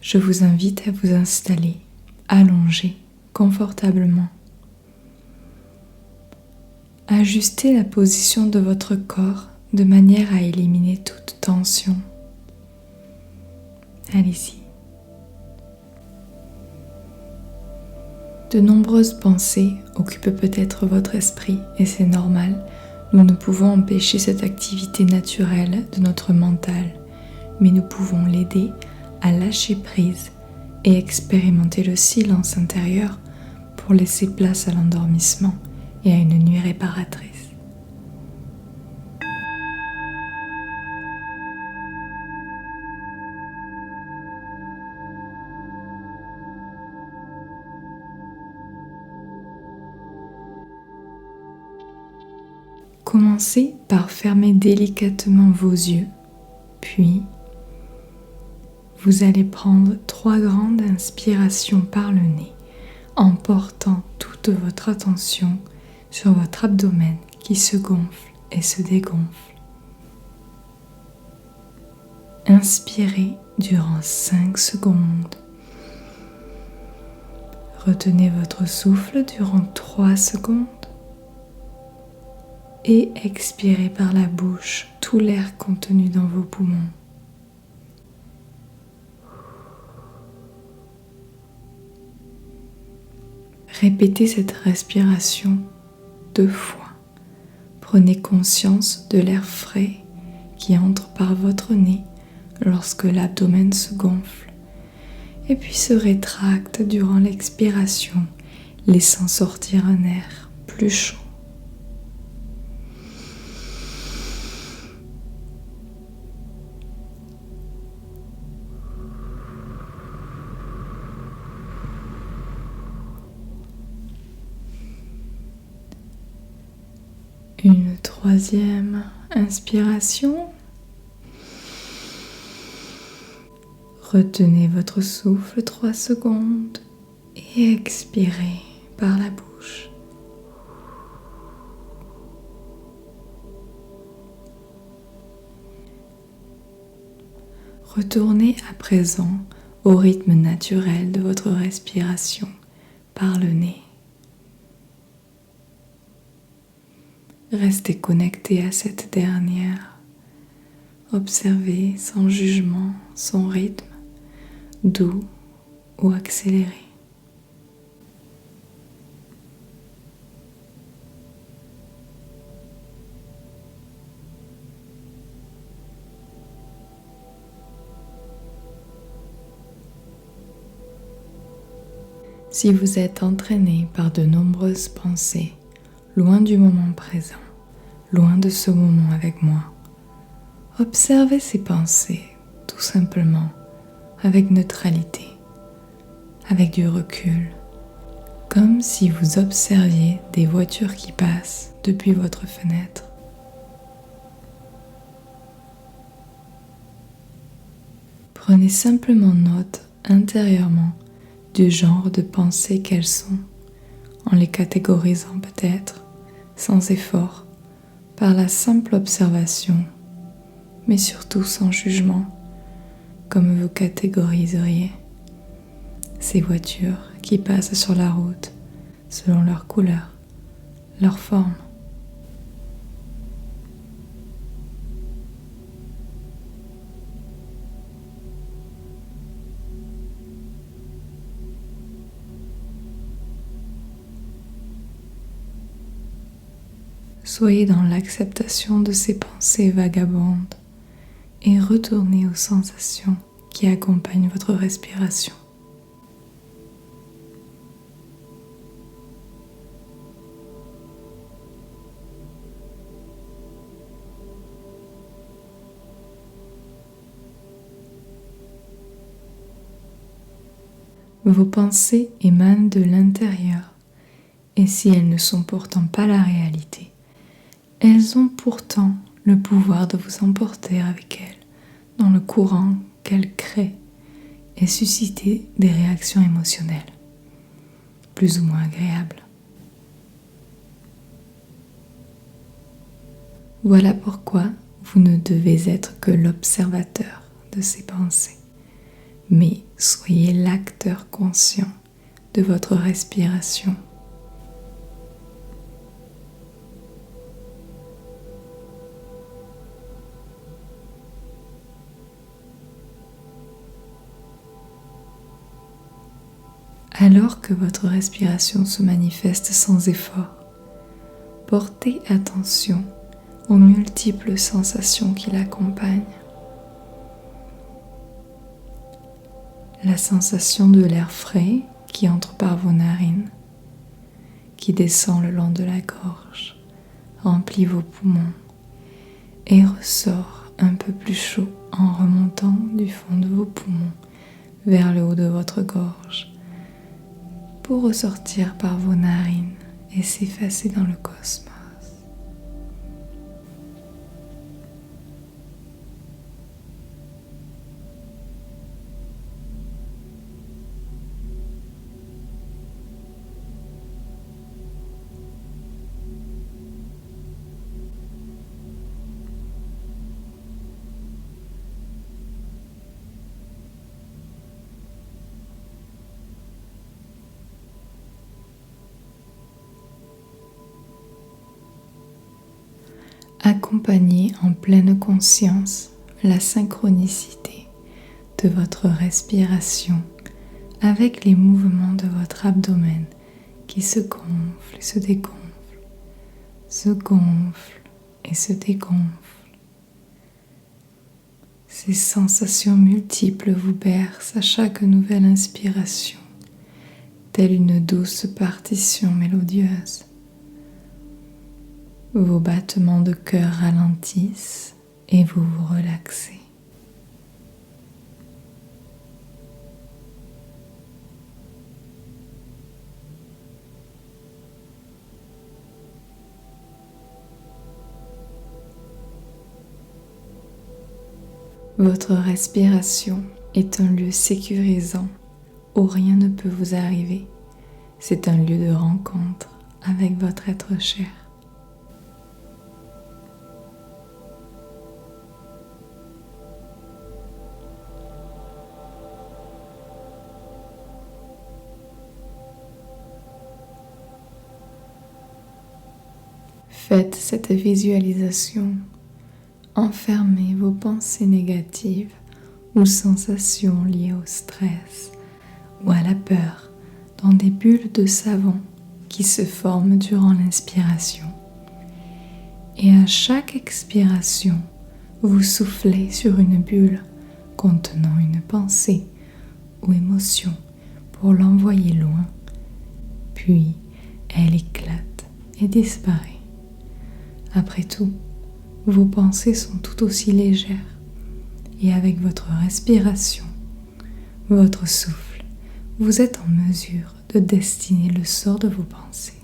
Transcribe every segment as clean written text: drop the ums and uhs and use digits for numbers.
Je vous invite à vous installer, allongé, confortablement. Ajustez la position de votre corps de manière à éliminer toute tension. Allez-y. De nombreuses pensées occupent peut-être votre esprit et c'est normal. Nous ne pouvons empêcher cette activité naturelle de notre mental, mais nous pouvons l'aider à lâcher prise et expérimenter le silence intérieur pour laisser place à l'endormissement et à une nuit réparatrice. Commencez par fermer délicatement vos yeux, puis vous allez prendre 3 grandes inspirations par le nez en portant toute votre attention sur votre abdomen qui se gonfle et se dégonfle. Inspirez durant 5 secondes. Retenez votre souffle durant 3 secondes. Et expirez par la bouche tout l'air contenu dans vos poumons. Répétez cette respiration 2 fois. Prenez conscience de l'air frais qui entre par votre nez lorsque l'abdomen se gonfle et puis se rétracte durant l'expiration, laissant sortir un air plus chaud. Une 3e inspiration. Retenez votre souffle 3 secondes et expirez par la bouche. Retournez à présent au rythme naturel de votre respiration par le nez. Restez connecté à cette dernière. Observez sans jugement son rythme, doux ou accéléré. Si vous êtes entraîné par de nombreuses pensées, loin du moment présent, loin de ce moment avec moi, observez ces pensées tout simplement avec neutralité, avec du recul, comme si vous observiez des voitures qui passent depuis votre fenêtre. Prenez simplement note intérieurement du genre de pensées qu'elles sont, en les catégorisant peut-être, sans effort, par la simple observation, mais surtout sans jugement, comme vous catégoriseriez ces voitures qui passent sur la route selon leur couleur, leur forme. Soyez dans l'acceptation de ces pensées vagabondes et retournez aux sensations qui accompagnent votre respiration. Vos pensées émanent de l'intérieur et si elles ne sont pourtant pas la réalité, elles ont pourtant le pouvoir de vous emporter avec elles dans le courant qu'elles créent et susciter des réactions émotionnelles, plus ou moins agréables. Voilà pourquoi vous ne devez être que l'observateur de ces pensées, mais soyez l'acteur conscient de votre respiration. Alors que votre respiration se manifeste sans effort, portez attention aux multiples sensations qui l'accompagnent. La sensation de l'air frais qui entre par vos narines, qui descend le long de la gorge, remplit vos poumons et ressort un peu plus chaud en remontant du fond de vos poumons vers le haut de votre gorge pour ressortir par vos narines et s'effacer dans le cosmos. Accompagnez en pleine conscience la synchronicité de votre respiration avec les mouvements de votre abdomen qui se gonfle et se dégonfle, se gonfle et se dégonfle. Ces sensations multiples vous bercent à chaque nouvelle inspiration, telle une douce partition mélodieuse. Vos battements de cœur ralentissent et vous vous relaxez. Votre respiration est un lieu sécurisant où rien ne peut vous arriver. C'est un lieu de rencontre avec votre être cher. Faites cette visualisation. Enfermez vos pensées négatives ou sensations liées au stress ou à la peur dans des bulles de savon qui se forment durant l'inspiration. Et à chaque expiration, vous soufflez sur une bulle contenant une pensée ou émotion pour l'envoyer loin. Puis, elle éclate et disparaît. Après tout, vos pensées sont tout aussi légères et avec votre respiration, votre souffle, vous êtes en mesure de destiner le sort de vos pensées.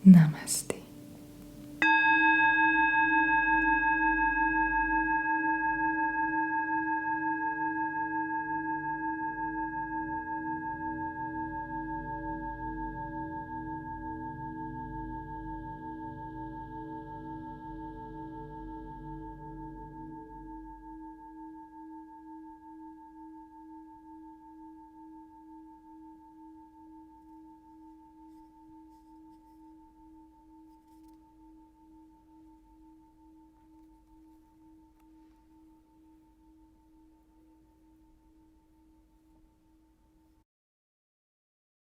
Namaste.